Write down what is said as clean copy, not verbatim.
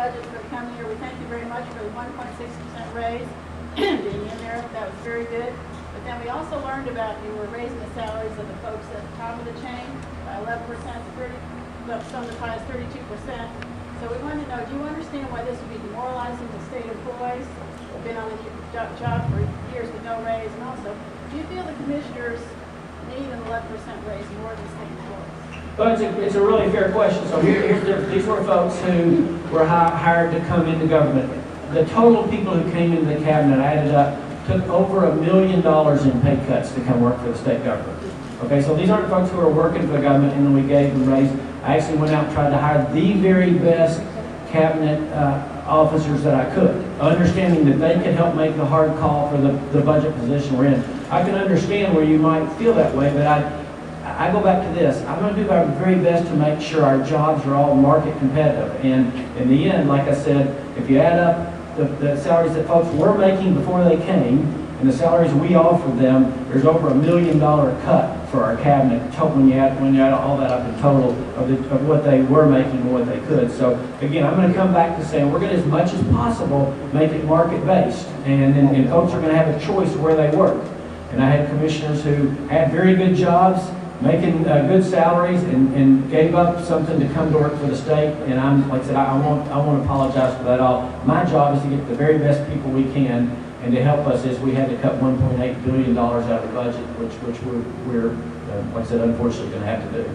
budget for the coming year. We thank you very much for the 1.6% raise being in there. That was very good. But then we also learned about you were raising the salaries of the folks at the top of the chain by 11%, 30, some as high as 32%. So we wanted to know, do you understand why this would be demoralizing to state employees who've been on the job for years with no raise? And also, do you feel the commissioners need an 11% raise more than state employees? Well, it's a really fair question. So these were folks who were hired to come into government. The total people who came into the cabinet added up took over $1 million in pay cuts to come work for the state government. Okay, so these aren't folks who are working for the government and then we gave them a raise. I actually went out and tried to hire the very best cabinet officers that I could, understanding that they could help make the hard call for the budget position we're in. I can understand where you might feel that way, but I go back to this. I'm going to do our very best to make sure our jobs are all market competitive. And in the end, like I said, if you add up the salaries that folks were making before they came and the salaries we offered them, there's over $1 million cut for our cabinet when you add all that up in total of what they were making and what they could. So again, I'm going to come back to saying we're going to, as much as possible, make it market-based. And folks are going to have a choice where they work. And I had commissioners who had very good jobs, making good salaries, and gave up something to come to work for the state. And I'm, like I said, I won't apologize for that at all. My job is to get the very best people we can, and to help us as we had to cut $1.8 billion out of the budget, which we're like I said, unfortunately going to have to do.